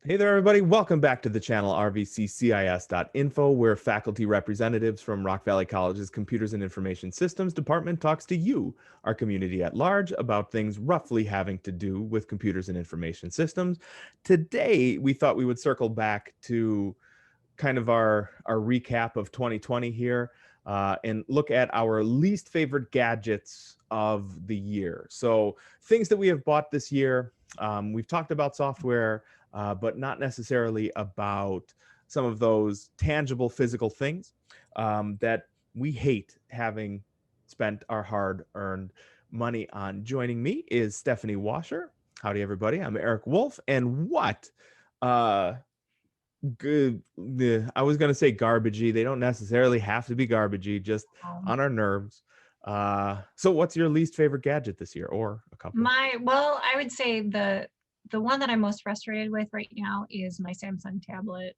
Hey there, everybody. Welcome back to the channel RVCCIS.Info, where faculty representatives from Rock Valley College's Computers and Information Systems department talks to you, our community at large, about things roughly having to do with computers and information systems. Today, we thought we would circle back to kind of our recap of 2020 here and look at our least favorite gadgets of the year. So things that we have bought this year. We've talked about software, but not necessarily about some of those tangible physical things that we hate having spent our hard-earned money on. Joining me is Stephanie Washer. Howdy, everybody. I'm Eric Wolf. And what good I was gonna say garbagey. They don't necessarily have to be garbagey, just Um, on our nerves. So what's your least favorite gadget this year, or a couple? I would say the one that I'm most frustrated with right now is my Samsung tablet.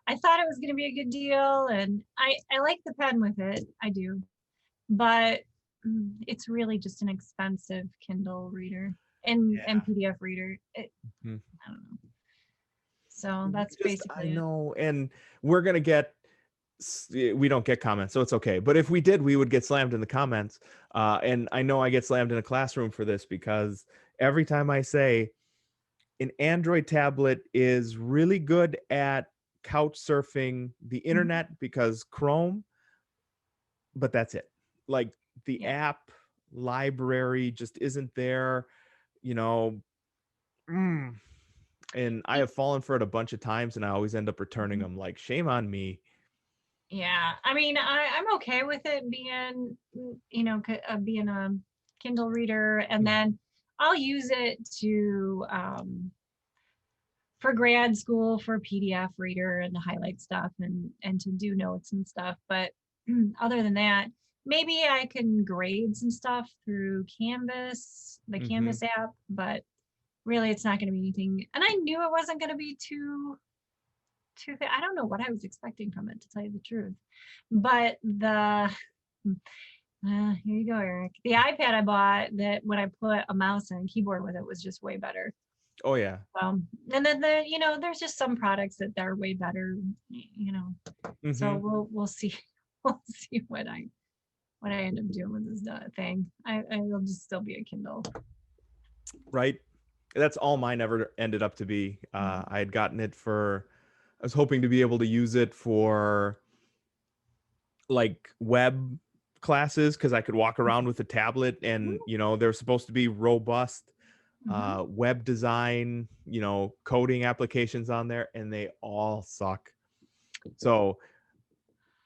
I thought it was going to be a good deal, and I like the pen with it. I do, but it's really just an expensive Kindle reader and PDF reader. Mhm. I don't know. So that's Just I basically it. know, and we're gonna get we don't get comments, so it's okay. But if we did, we would get slammed in the comments. And I know I get slammed in a classroom for this because every time I say an Android tablet is really good at couch surfing the Mhm. internet because Chrome, but that's it. Like the Yeah. app library just isn't there, you know. Mm. And I have fallen for it a bunch of times, and I always end up returning Mhm. them. Like, shame on me. Yeah, I mean, I'm okay with it being, being a Kindle reader, and then I'll use it to for grad school for PDF reader and to highlight stuff and to do notes and stuff. But other than that, maybe I can grade some stuff through Canvas, the Mm-hmm. Canvas app, but really it's not going to be anything. And I knew it wasn't going to be I don't know what I was expecting from it, to tell you the truth. But here you go, Eric. The iPad I bought, that when I put a mouse and keyboard with it, was just way better. Oh yeah. And then there's just some products that are way better, you know. So Mm-hmm. we'll see we'll see what I end up doing with this thing. It'll just still be a Kindle. Right. That's all mine ever ended up to be. Mhm. I had gotten it for. I was hoping to be able to use it for like web classes because I could walk around with a tablet, and they're supposed to be robust Mhm. web design, coding applications on there, and they all suck. So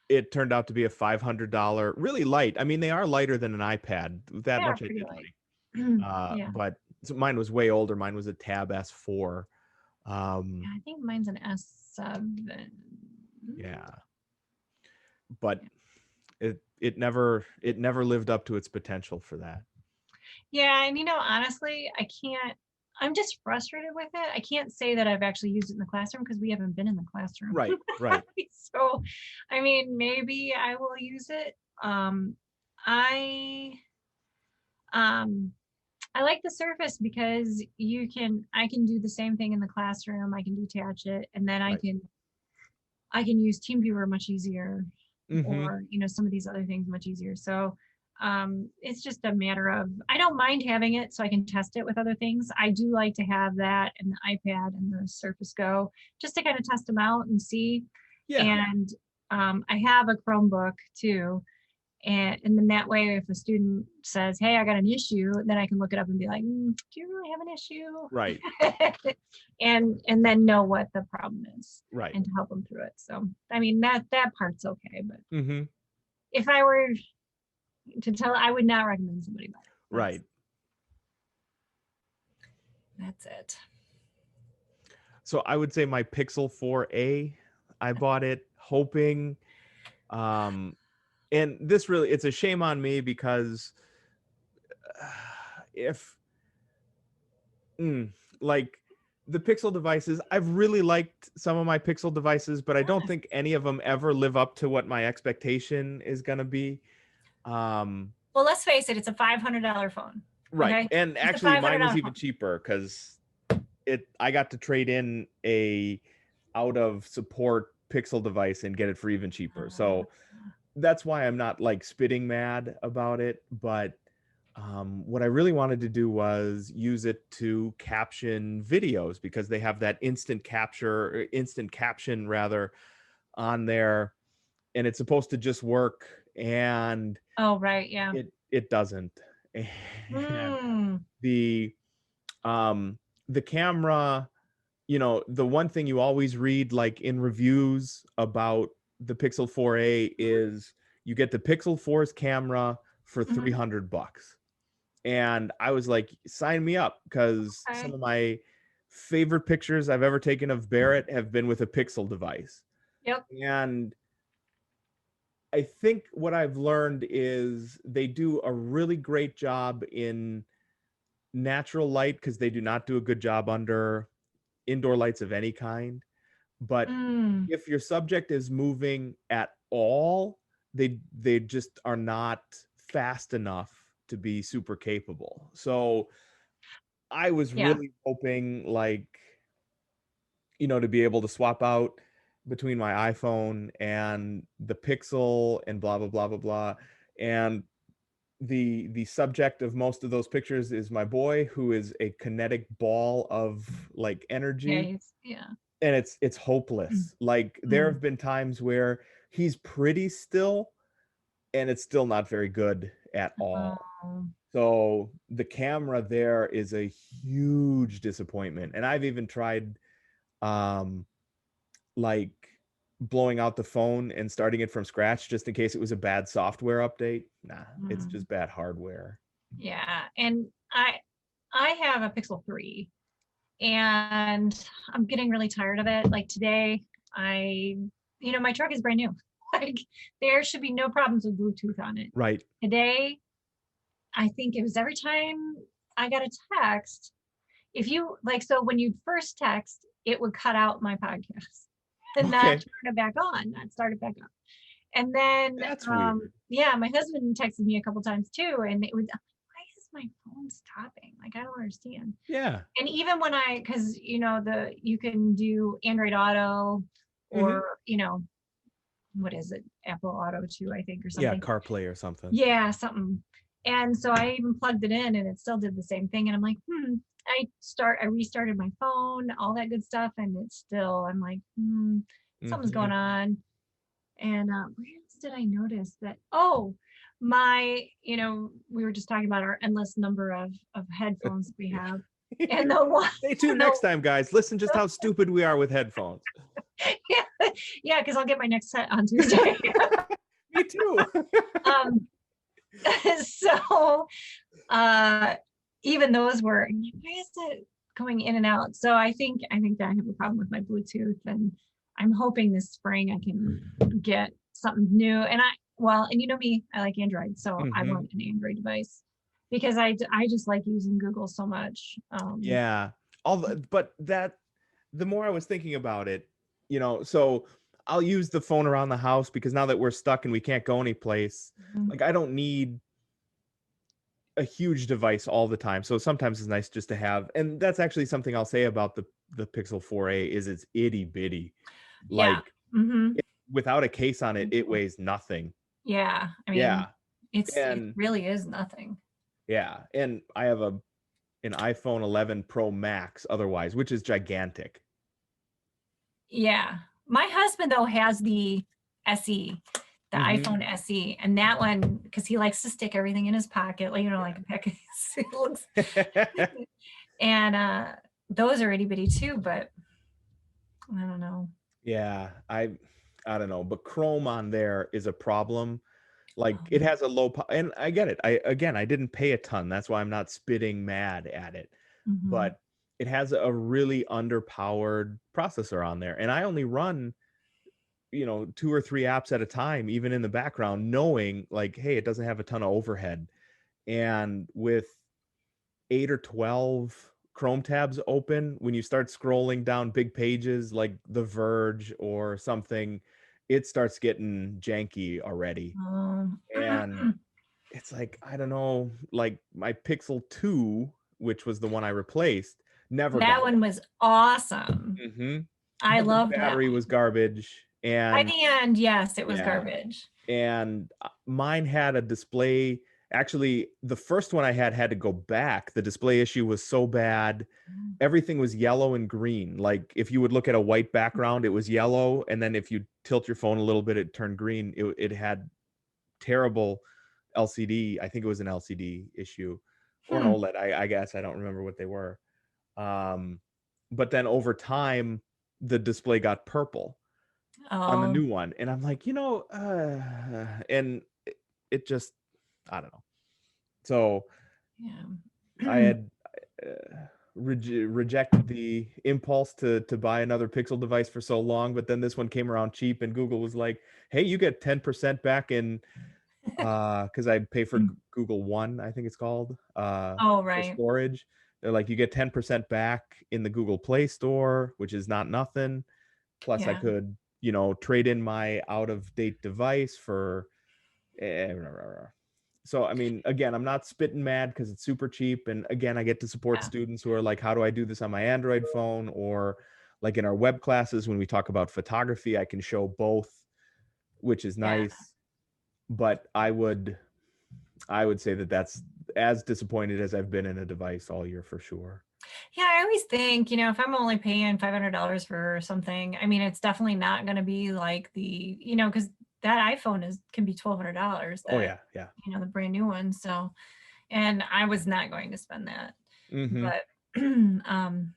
it turned out to be a $500, really light. I mean, they are lighter than an iPad. They That are much I pretty did light. like. Yeah. But so mine was way older. Mine was a Tab S4. Yeah, Um, I think mine's an S7. yeah, but it never lived up to its potential for that. Yeah, and honestly, I can't. I'm just frustrated with it. I can't say that I've actually used it in the classroom because we haven't been in the classroom. Right, right. So, I mean, maybe I will use it. I um, I like the Surface because I can do the same thing in the classroom. I can detach it, and then Right. I can use TeamViewer much easier, Mm-hmm. or some of these other things much easier. So it's just a matter of, I don't mind having it so I can test it with other things. I do like to have that and the iPad and the Surface Go just to kind of test them out and see. Yeah. And I have a Chromebook too. And then that way, if a student says, "Hey, I got an issue," then I can look it up and be like, "Do you really have an Right. issue?" and then know what the problem is Right. and to help them through it. So I mean that part's okay. But Mm-hmm. if I were to tell, I would not recommend somebody buy it. Right. That's it. So I would say my Pixel 4a, I bought it hoping, um, and this really, it's a shame on me because if, mm, like, the Pixel devices, I've really liked some of my Pixel devices, but I don't think any of them ever live up to what my expectation is going to be. Um, Well, let's face it, it's a $500 phone. right. Okay, And it's a actually, five hundred mine was dollar even phone. cheaper because I got to trade in a out of support Pixel device and get it for even cheaper. Uh, So that's why I'm not like spitting mad about it. But what I really wanted to do was use it to caption videos because they have that instant caption rather on there, and it's supposed to just work, and oh, right. Yeah. it doesn't. And Mm, the um the camera, the one thing you always read like in reviews about the Pixel 4a is you get the Pixel 4's camera for mhm, $300. And I was like, sign me up, because some okay. of my favorite pictures I've ever taken of Barrett have been with a Pixel device. Yep. And I think what I've learned is they do a really great job in natural light because they do not do a good job under indoor lights of any kind. But Mm, if your subject is moving at all, they just are not fast enough to be super capable. So I was yeah. really hoping, like, to be able to swap out between my iPhone and the Pixel and blah blah blah blah blah. And the subject of most of those pictures is my boy, who is a kinetic ball of like Yeah. energy, Yeah. and it's Mm, hopeless. Like, there mm, have been times where he's pretty still and it's still not very good at all. oh, So the camera there is a huge disappointment. And I've even tried um like blowing out the phone and starting it from scratch just in case it was a bad software update. Nah, it's mm, just bad hardware. yeah. And I have a Pixel 3 and I'm getting really tired of it. Like today, I, my truck is brand new. Like there should be no problems with Bluetooth on it. Right. Today, I think it was every time I got a text, if you like, so when you first text, it would cut out my podcast and not Okay. turn it back on, not start it back up. And then, That's weird. yeah, my husband texted me a couple times too, and it was, why is my phone stopping? Like, I don't understand. Yeah. And even when because you can do Android Auto Hmm. or what is it, Apple Auto too, I think, or Yeah, something. CarPlay or something. Yeah, something. And so I even plugged it in, and it still did the same thing. And I'm like, I restarted my phone, all that good stuff, and it's still. I'm like, something's going Hmm. on. And where else did I notice that? Oh, my, we were just talking about our endless number of headphones that we have. And the one, Stay tuned the, next time, guys. Listen just how stupid we are with headphones. yeah, because I'll get my next set on Tuesday. Me too. um, so even those were, I'm like, why is it going in and out? So I think that I have a problem with my Bluetooth, and I'm hoping this spring I can get something new. And and you know me, I like Android, so I Hmm. want an Android device because I just like using Google so much. Yeah. But the more I was thinking about it, so I'll use the phone around the house because now that we're stuck and we can't go anyplace, Mhm. like, I don't need a huge device all the time. So sometimes it's nice just to have, and that's actually something I'll say about the Pixel 4a is it's itty bitty. Yeah. Like, Hmm. without a case on it, it weighs nothing. Yeah. I mean, Yeah. it And really is nothing. yeah, and I have an iPhone 11 Pro Max otherwise, which is gigantic. Yeah. My husband though has the SE, the Hmm. iPhone SE, and that one because he likes to stick everything in his pocket, like like a pack of seals. Yeah. And those are itty bitty too, but I don't know. Yeah, I don't know, but Chrome on there is a problem. Like, it Um, has a and I get it. I didn't pay a ton. That's why I'm not spitting mad at it. mhm. But it has a really underpowered processor on there, and I only run, 2 or 3 apps at a time, even in the background, knowing like, hey, it doesn't have a ton of overhead. And with 8 or 12 Chrome tabs open, when you start scrolling down big pages like The Verge or something, it starts getting janky already. Um, And it's like, I don't know, like my Pixel 2, which was the one I replaced, Never got That it. one was awesome. I But the love that battery was one. garbage, By and the end, yes, it was yeah, garbage. and mine had a display. Actually, the first one I had to go back. The display issue was so bad. Everything was yellow and green. Like if you would look at a white background, it was yellow, and then if you tilt your phone a little bit, it turned green. It had terrible LCD. I think it was an LCD issue or an Hmm. OLED. I guess I don't remember what they were. Um, but then over time, the display got purple on the Oh, new one, and I'm like, and it just, I don't know. So I yeah. had rejected the impulse to buy another Pixel device for so long, but then this one came around cheap, and Google was like, "Hey, you get 10% back in," because I pay for Google One, I think it's called, Oh, for right. storage. They're like, "You get 10% back in the Google Play Store," which is not nothing. Plus, I Yeah. could, trade in my out of date device for. So, I mean, again, I'm not spitting mad because it's super cheap. And again, I get to support Yeah. students who are like, how do I do this on my Android phone? Or like in our web classes, when we talk about photography, I can show both, which is Yeah. nice. But I would say that that's as disappointed as I've been in a device all year for sure. Yeah, I always think, if I'm only paying $500 for something, I mean, it's definitely not going to be like because that iPhone can be $1,200, Oh that, yeah, yeah. the brand new one. So, and I was not going to spend that. Mm-hmm. But, and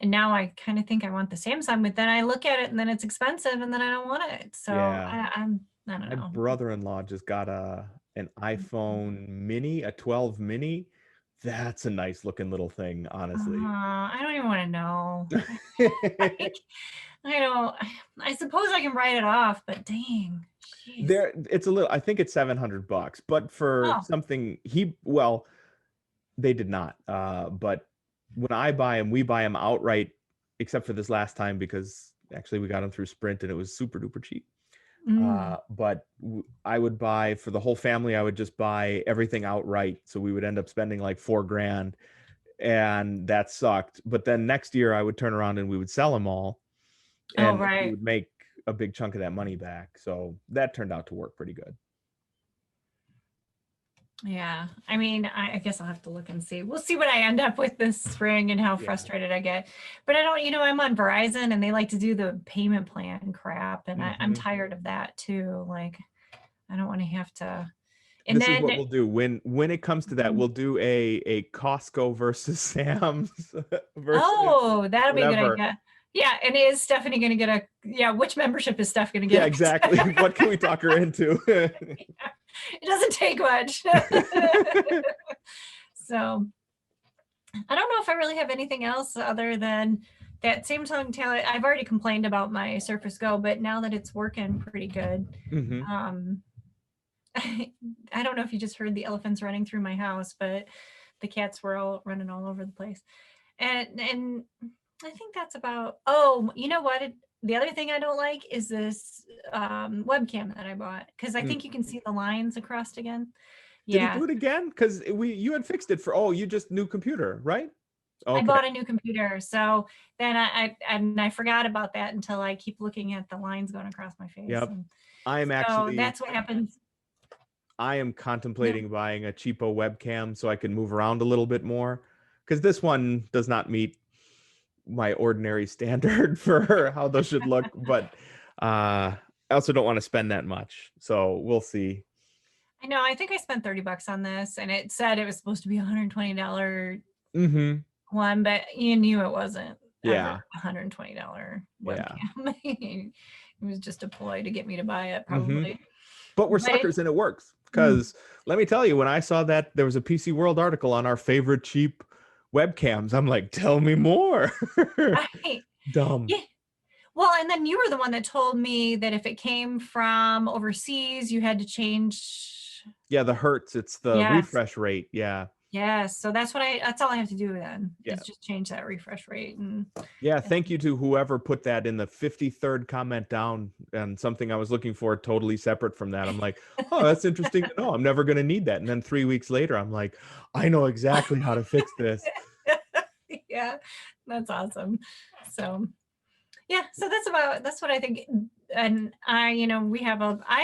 now I kind of think I want the Samsung, but then I look at it and then it's expensive and then I don't want it. So Yeah. I don't My know. brother-in-law just got an iPhone mini, a 12 mini. That's a nice looking little thing, honestly. I don't even want to know. Like, I don't, I suppose I can write it off, but dang, jeez. It's a little, I think it's $700, but for Oh, something well, they did not. But when I buy them, we buy them outright, except for this last time because actually we got them through Sprint and it was super duper cheap. mm. But I would buy for the whole family, I would just buy everything outright. So we would end up spending like $4,000, and that sucked. But then next year I would turn around and we would sell them all, Oh, and we right. would make a big chunk of that money back. So that turned out to work pretty good. Yeah. I mean, I guess I'll have to look and see. We'll see what I end up with this spring and how Yeah. frustrated I get. But I don't, I'm on Verizon and they like to do the payment plan crap. And I'm Hmm. tired of that too. Like, I don't want to have to. And This is then, what we'll do when it comes to that. We'll do a Costco versus Sam's versus oh, that'll be a good whatever. idea. Yeah. And is Stephanie going to get which membership is Steph going to Yeah, get? exactly. What can we talk her into? It doesn't take much. So I don't know if I really have anything else other than that Samsung tablet. I've already complained about my Surface Go, but now that it's working pretty good, Hmm. um, I don't know if you just heard the elephants running through my house, but the cats were all running all over the place. And I think that's about. Oh, you know what? The other thing I don't like is this webcam that I bought because I think you can see the lines across again. Did he Yeah, do it again? Because you had fixed it for you just new computer, right? I Okay. bought a new computer, so then I forgot about that until I keep looking at the lines going across my face, Yep. and I am so actually that's what happens. I am Yeah. contemplating buying a cheapo webcam so I can move around a little bit more, because this one does not meet my ordinary standard for how those should look. But I also don't want to spend that much, so we'll see. I know. I think I spent $30 on this, and it said it was supposed to be a $120 Hmm. one, but you knew it wasn't ever Yeah. $120 Yeah. webcam. It was just a ploy to get me to buy it, Hmm. probably. But we're But suckers and it works. mm, Because let me tell you, when I saw that there was a PC World article on our favorite cheap webcams, I'm like, tell me more. I, Dumb. yeah. Well, and then you were the one that told me that if it came from overseas, you had to change. Yeah, the hertz, it's the Yes. refresh rate. Yeah. Yes. So that's all I have to do then Yeah. is just change that refresh rate. Yeah. And Thank you to whoever put that in the 53rd comment down, and something I was looking for totally separate from that. I'm like, oh, that's interesting to know. I'm never going to need that. And then 3 weeks later, I'm like, I know exactly how to fix this. yeah, That's awesome. So yeah, so that's what I think. And I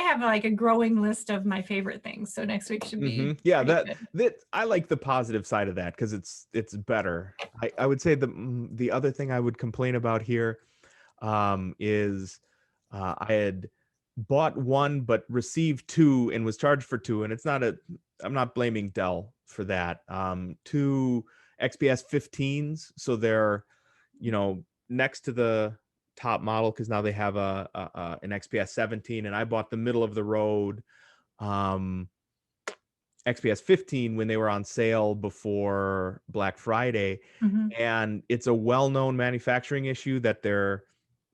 have like a growing list of my favorite things. So next week should be Yeah, pretty that good. that I like the positive side of that because it's better. I would say the other thing I would complain about here is I had bought one but received two and was charged for two, and I'm not blaming Dell for that. Two XPS 15s, so they're next to the top model because now they have an XPS 17, and I bought the middle of the road XPS 15 when they were on sale before Black Friday, Mhm. and it's a well-known manufacturing issue that their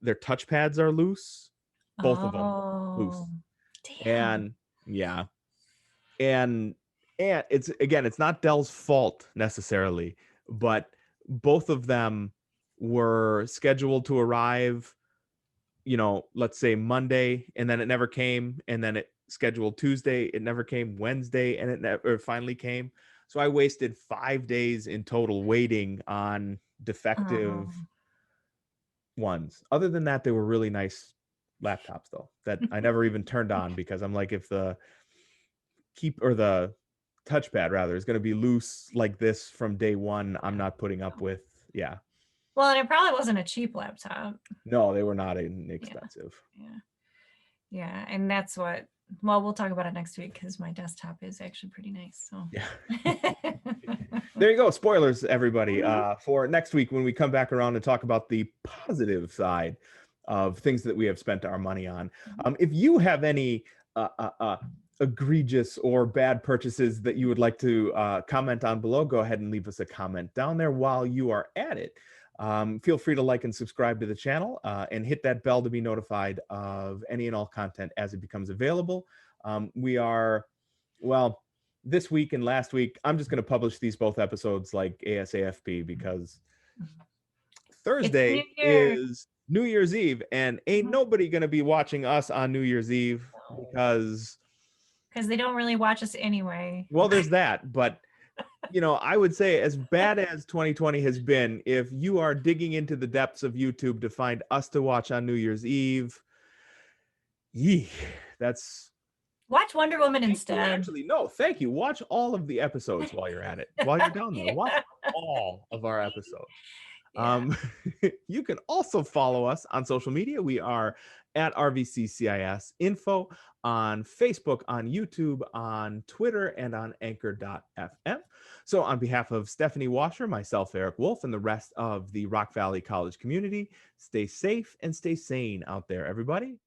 touchpads are loose, both of them Oh, loose. damn. And yeah, and it's not Dell's fault necessarily, but both of them were scheduled to arrive, let's say Monday, and then it never came, and then it scheduled Tuesday, it never came, Wednesday, and it never finally came. So I wasted 5 days in total waiting on defective Oh. ones. Other than that, they were really nice laptops though, that I never even turned on because I'm like, if the the touchpad rather is going to be loose like this from day one, I'm not putting up with. Yeah, Well, and it probably wasn't a cheap laptop. no, they were not Yeah. inexpensive. Yeah. Yeah. And that's what, well, we'll talk about it next week because my desktop is actually pretty nice. So Yeah. There you go. Spoilers, everybody, Mhm. for next week when we come back around and talk about the positive side of things that we have spent our money on. If you have any egregious or bad purchases that you would like to comment on below, go ahead and leave us a comment down there while you are at it. Feel free to like and subscribe to the channel and hit that bell to be notified of any and all content as it becomes available. We are, well, this week and last week, I'm just going to publish these both episodes like ASAFP because It's New Thursday Year. is New Year's Eve, and ain't Mhm. nobody going to be watching us on New Year's Eve because, Because they don't really watch us anyway. well, there's that. But, I would say as bad as 2020 has been, if you are digging into the depths of YouTube to find us to watch on New Year's Eve, yee, that's Watch Wonder Woman thank you. instead. Actually, no, thank you. Watch all of the episodes while you're at it. While you're down there, watch Yeah. all of our episodes. Yeah. Um, you can also follow us on social media. We are at RVCCIS.Info on Facebook, on YouTube, on Twitter, and on Anchor.fm. So, on behalf of Stephanie Washer, myself, Eric Wolf, and the rest of the Rock Valley College community, stay safe and stay sane out there, everybody.